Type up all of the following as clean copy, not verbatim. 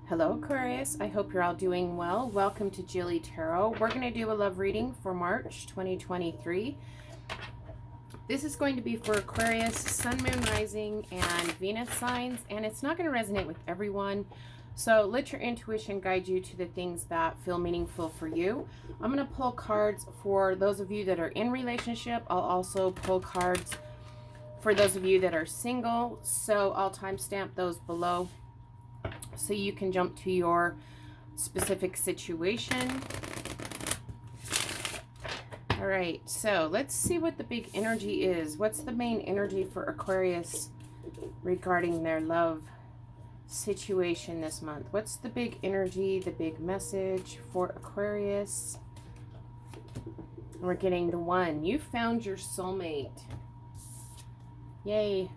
Hello Aquarius, I hope you're all doing well. Welcome to JilleTarot. We're going to do a love reading for March 2023. This is going to be for Aquarius, Sun, Moon, Rising, and Venus signs, and it's not going to resonate with everyone. So let your intuition guide you to the things that feel meaningful for you. I'm going to pull cards for those of you that are in relationship. I'll also pull cards for those of you that are single. So I'll timestamp those below, so you can jump to your specific situation. All right, so let's see what the big energy is. What's the main energy for Aquarius regarding their love situation this month? What's the big energy, the big message for Aquarius? We're getting the one. You found your soulmate. Yay.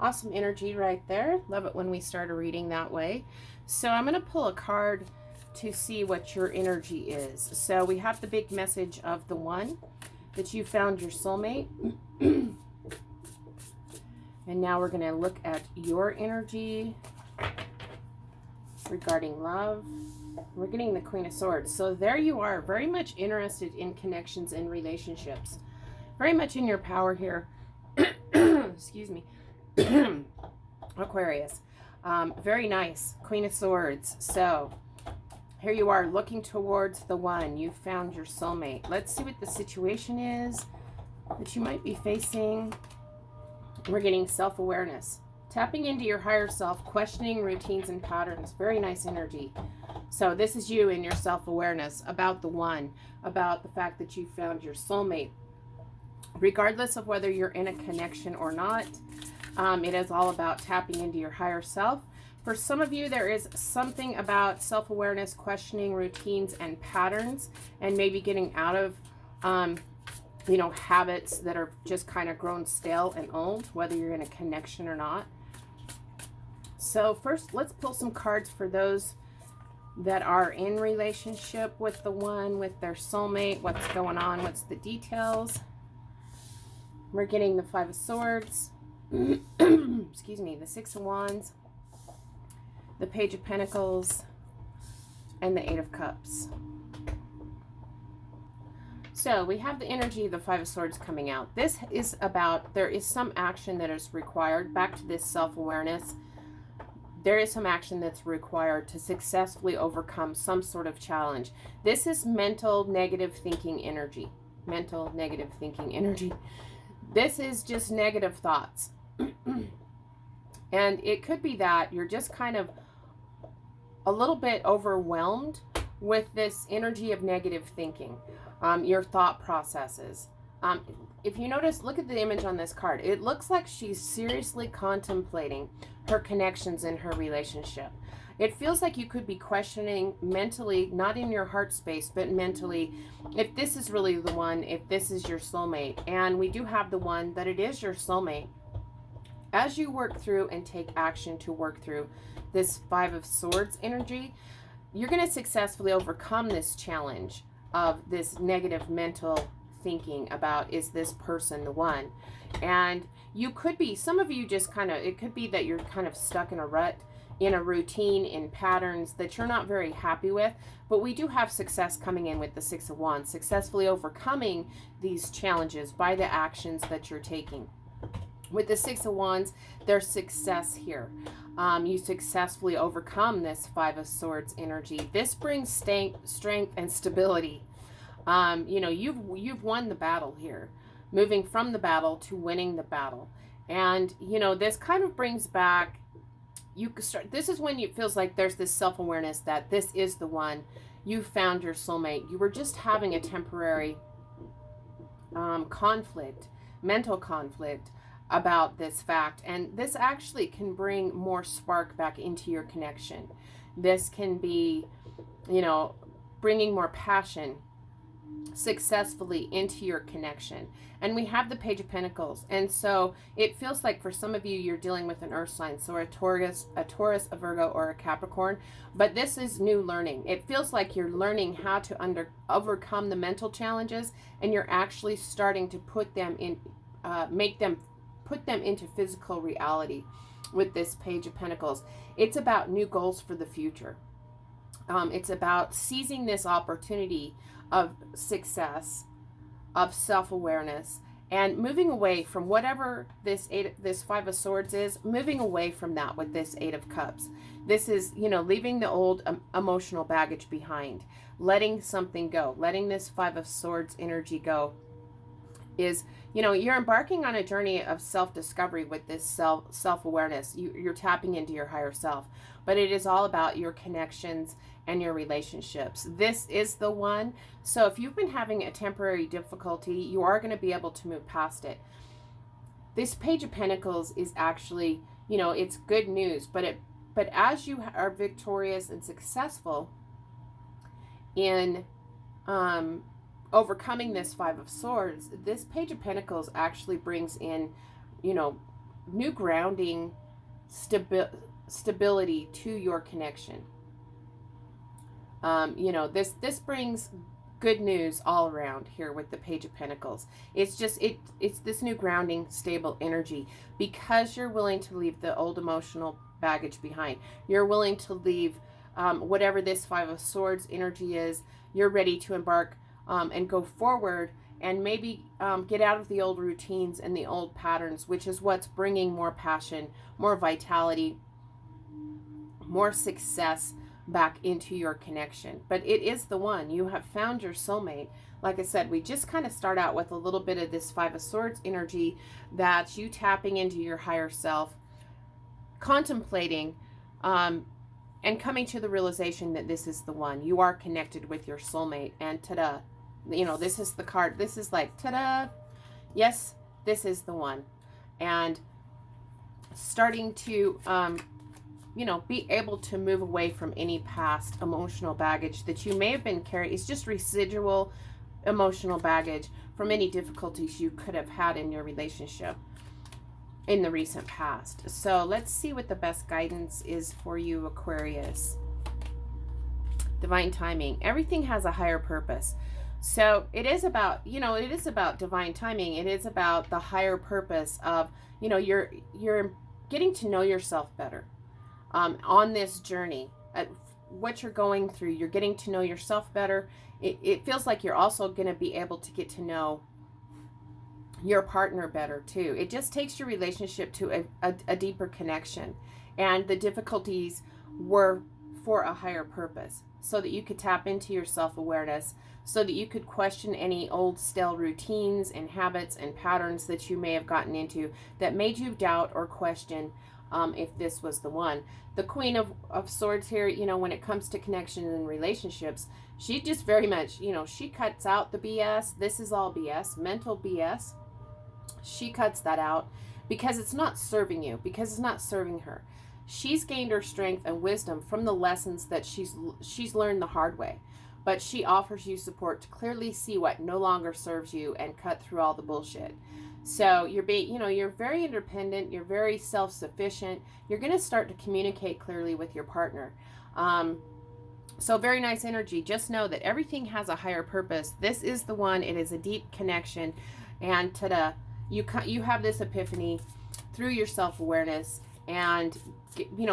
Awesome energy right there. Love it when we start a reading that way. So I'm going to pull a card to see what your energy is. So we have the big message of the one, that you found your soulmate. And now we're going to look at your energy regarding love. We're getting the Queen of Swords. So there you are, very much interested in connections and relationships. Very much in your power here. Excuse me. Aquarius. Very nice. Queen of Swords. So here you are looking towards the one. You found your soulmate. Let's see what the situation is that you might be facing. We're getting self-awareness. Tapping into your higher self, questioning routines and patterns. Very nice energy. So this is you in your self-awareness about the one, about the fact that you found your soulmate. Regardless of whether you're in a connection or not, it is all about tapping into your higher self. For some of you, there is something about self-awareness, questioning routines and patterns, and maybe getting out of, habits that are just kind of grown stale and old, whether you're in a connection or not. So first, let's pull some cards for those that are in relationship with the one, with their soulmate. What's going on? What's the details? We're getting the Five of Swords. Excuse me, the Six of Wands, the Page of Pentacles, and the Eight of Cups. So we have the energy of the Five of Swords coming out. This is about, there is some action that is required. Back to this self-awareness. There is some action that's required to successfully overcome some sort of challenge. This is mental negative thinking energy. Mental negative thinking energy. This is just negative thoughts. And it could be that you're just kind of a little bit overwhelmed with this energy of negative thinking, your thought processes. If you notice, look at the image on this card. It looks like she's seriously contemplating her connections in her relationship. It feels like you could be questioning mentally, not in your heart space, but mentally, if this is really the one, if this is your soulmate. And we do have the one, that it is your soulmate. As you work through and take action to work through this Five of Swords energy, you're going to successfully overcome this challenge of this negative mental thinking about, is this person the one? And you could be, some of you just kind of, it could be that you're kind of stuck in a rut, in a routine, in patterns that you're not very happy with. But we do have success coming in with the Six of Wands, successfully overcoming these challenges by the actions that you're taking. With the Six of Wands, there's success here. You successfully overcome this Five of Swords energy. This brings strength and stability. You've won the battle here, moving from the battle to winning the battle. And this kind of brings back, this is when it feels like there's this self-awareness that this is the one. You found your soulmate. You were just having a temporary conflict, mental conflict about this fact, and this actually can bring more spark back into your connection. This can be, bringing more passion successfully into your connection. And we have the Page of Pentacles, and so it feels like for some of you, you're dealing with an earth sign, so a Taurus, a Virgo, or a Capricorn. But this is new learning. It feels like you're learning how to overcome the mental challenges, and you're actually starting to put them in, put them into physical reality. with this Page of Pentacles. It's about new goals for the future. It's about seizing this opportunity of success, of self-awareness, and moving away from whatever this Five of Swords is, moving away from that with this Eight of Cups. This is, leaving the old emotional baggage behind, letting something go, letting this Five of Swords energy go. Is, you're embarking on a journey of self-discovery with this self-awareness. You're tapping into your higher self, but it is all about your connections and your relationships. This is the one. So if you've been having a temporary difficulty, you are going to be able to move past it. This Page of Pentacles is actually, it's good news, but as you are victorious and successful in overcoming this Five of Swords, this Page of Pentacles actually brings in, new grounding, stability to your connection. This brings good news all around here with the Page of Pentacles. It's just, it's this new grounding, stable energy, because you're willing to leave the old emotional baggage behind. You're willing to leave whatever this Five of Swords energy is. You're ready to embark and go forward and maybe get out of the old routines and the old patterns, which is what's bringing more passion, more vitality, more success back into your connection. But it is the one. You have found your soulmate. Like I said, we just kind of start out with a little bit of this Five of Swords energy. That's you tapping into your higher self, contemplating and coming to the realization that this is the one. You are connected with your soulmate, and ta-da, this is the card. This is like, ta-da, yes, this is the one. And starting to be able to move away from any past emotional baggage that you may have been carrying. It's just residual emotional baggage from any difficulties you could have had in your relationship in the recent past. So let's see what the best guidance is for you, Aquarius. Divine timing. Everything has a higher purpose. So it is about, it is about divine timing. It is about the higher purpose of, you're getting to know yourself better. On this journey, what you're going through, you're getting to know yourself better. It feels like you're also going to be able to get to know your partner better too. It just takes your relationship to a deeper connection, and the difficulties were for a higher purpose, so that you could tap into your self-awareness, so that you could question any old stale routines and habits and patterns that you may have gotten into that made you doubt or question if this was the one. The Queen of Swords here, when it comes to connections and relationships, she just very much, she cuts out the BS. This is all BS, mental BS. She cuts that out because it's not serving you, because it's not serving her. She's gained her strength and wisdom from the lessons that she's learned the hard way, but she offers you support to clearly see what no longer serves you and cut through all the bullshit. So you're you're very independent, you're very self-sufficient. You're going to start to communicate clearly with your partner. So very nice energy. Just know that everything has a higher purpose. This is the one. It is a deep connection, and ta-da, you have this epiphany through your self-awareness, and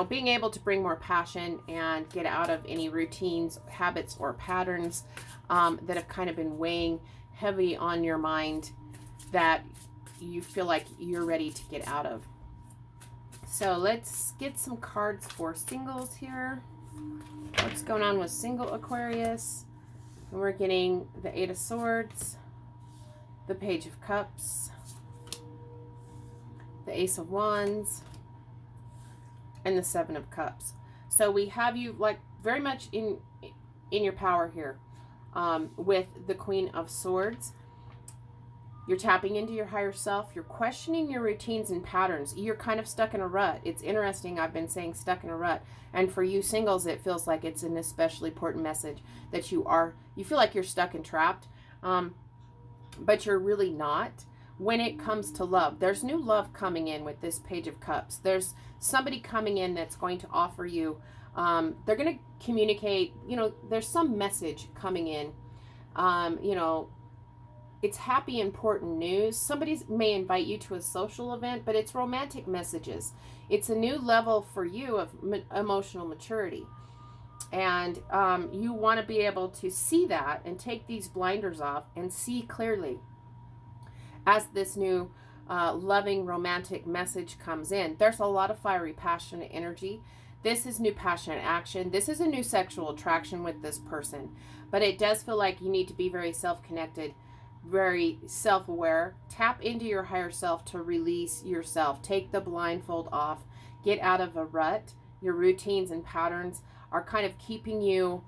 being able to bring more passion and get out of any routines, habits, or patterns that have kind of been weighing heavy on your mind, that you feel like you're ready to get out of. So let's get some cards for singles here. What's going on with single Aquarius? And we're getting the Eight of Swords, the Page of Cups, the Ace of Wands, and the Seven of Cups. So we have you like very much in your power here with the Queen of Swords. You're tapping into your higher self. You're questioning your routines and patterns. You're kind of stuck in a rut. It's interesting. I've been saying stuck in a rut. And for you singles, it feels like it's an especially important message that you feel like you're stuck and trapped. But you're really not. When it comes to love, there's new love coming in with this Page of Cups. There's somebody coming in that's going to offer you, they're going to communicate, there's some message coming in, it's happy, important news. Somebody may invite you to a social event, but it's romantic messages. It's a new level for you of emotional maturity. And you want to be able to see that and take these blinders off and see clearly as this new loving romantic message comes in. There's a lot of fiery, passionate energy. This is new passionate action. This is a new sexual attraction with this person. But it does feel like you need to be very self-connected, very self-aware. Tap into your higher self to release yourself. Take the blindfold off. Get out of a rut. Your routines and patterns are kind of keeping you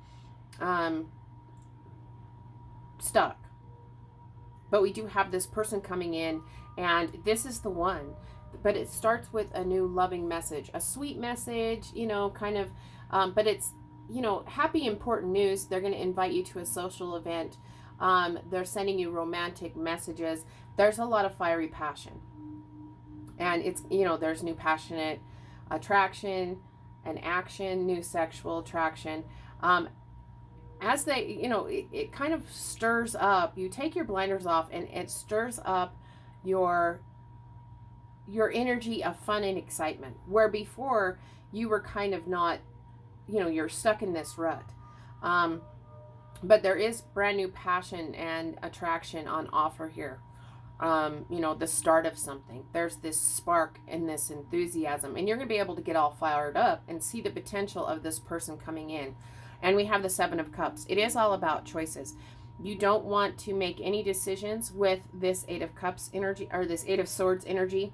stuck. But we do have this person coming in, and this is the one. But it starts with a new loving message, a sweet message, you know, kind of, but it's, you know, happy, important news. They're going to invite you to a social event. They're sending you romantic messages. There's a lot of fiery passion. And it's, you know, there's new passionate attraction and action, new sexual attraction. As they, you know, it kind of stirs up. You take your blinders off, and it stirs up your energy of fun and excitement, where before you were kind of not, you know, you're stuck in this rut. But there is brand new passion and attraction on offer here. You know, the start of something. There's this spark and this enthusiasm, and you're going to be able to get all fired up and see the potential of this person coming in. And we have the Seven of Cups. It is all about choices. You don't want to make any decisions with this Eight of Cups energy, or this Eight of Swords energy.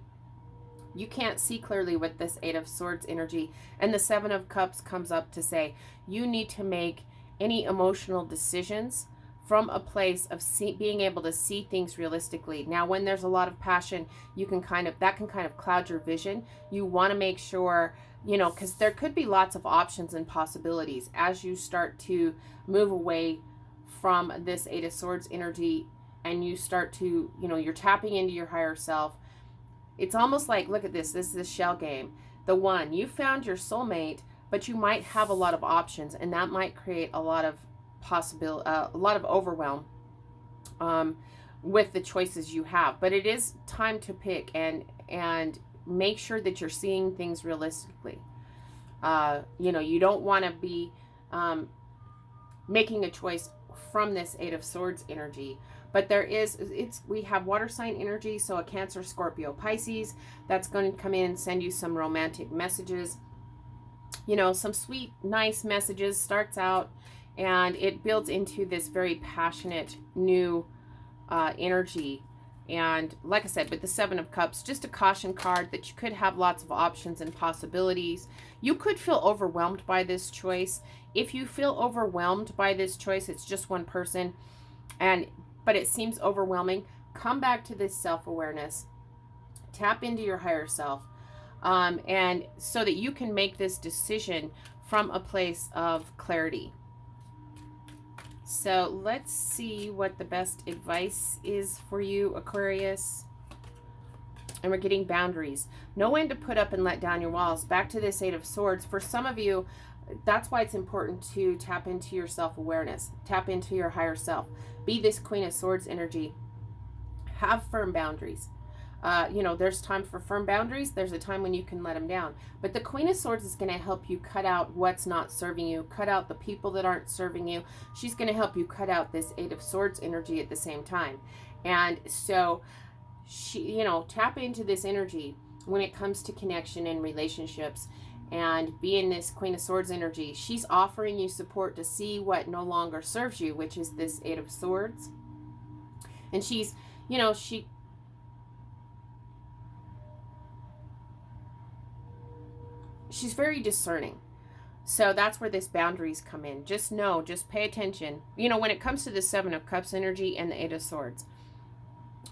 You can't see clearly with this Eight of Swords energy. And the Seven of Cups comes up to say you need to make any emotional decisions from a place of being able to see things realistically. Now, when there's a lot of passion, you can that can kind of cloud your vision. You want to make sure, you know, because there could be lots of options and possibilities as you start to move away from this Eight of Swords energy, and you start to, you know, you're tapping into your higher self. It's almost like, look at this. This is a shell game. The one, you found your soulmate, but you might have a lot of options, and that might create a lot of a lot of overwhelm with the choices you have. But it is time to pick and make sure that you're seeing things realistically. You know, you don't want to be making a choice from this Eight of Swords energy. But we have water sign energy, so a Cancer, Scorpio, Pisces, that's going to come in and send you some romantic messages. You know, some sweet, nice messages. Starts out, and it builds into this very passionate new energy. And like I said, with the Seven of Cups, just a caution card that you could have lots of options and possibilities. You could feel overwhelmed by this choice. If you feel overwhelmed by this choice, it's just one person, but it seems overwhelming. Come back to this self-awareness. Tap into your higher self. And so that you can make this decision from a place of clarity. So let's see what the best advice is for you, Aquarius. And we're getting boundaries. Know when to put up and let down your walls. Back to this Eight of Swords. For some of you, that's why it's important to tap into your self-awareness. Tap into your higher self. Be this Queen of Swords energy. Have firm boundaries. You know, there's time for firm boundaries. There's a time when you can let them down. But the Queen of Swords is going to help you cut out what's not serving you. Cut out the people that aren't serving you. She's going to help you cut out this Eight of Swords energy at the same time. And so, you know, tap into this energy when it comes to connection and relationships. And being this Queen of Swords energy, she's offering you support to see what no longer serves you, which is this Eight of Swords. And she's, you know, she's very discerning. So that's where this boundaries come in. Just know, just pay attention. You know, when it comes to the Seven of Cups energy and the Eight of Swords,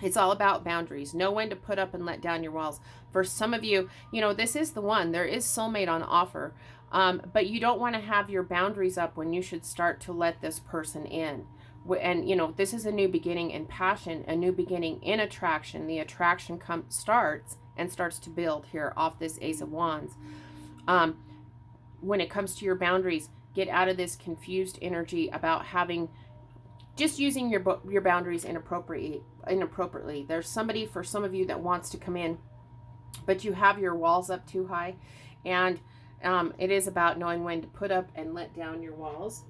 it's all about boundaries. Know when to put up and let down your walls. For some of you, you know, this is the one. There is soulmate on offer. But you don't want to have your boundaries up when you should start to let this person in. And, you know, this is a new beginning in passion, a new beginning in attraction. The attraction starts to build here off this Ace of Wands. When it comes to your boundaries, get out of this confused energy about having just using your boundaries inappropriately. There's somebody, for some of you, that wants to come in, but you have your walls up too high, and it is about knowing when to put up and let down your walls.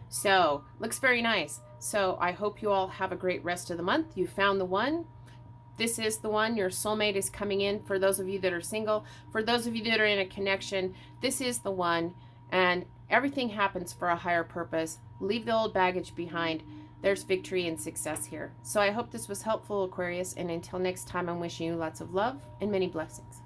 So, looks very nice. So, I hope you all have a great rest of the month. You found the one. This is the one. Your soulmate is coming in. For those of you that are single, for those of you that are in a connection, this is the one. And everything happens for a higher purpose. Leave the old baggage behind. There's victory and success here. So I hope this was helpful, Aquarius. And until next time, I'm wishing you lots of love and many blessings.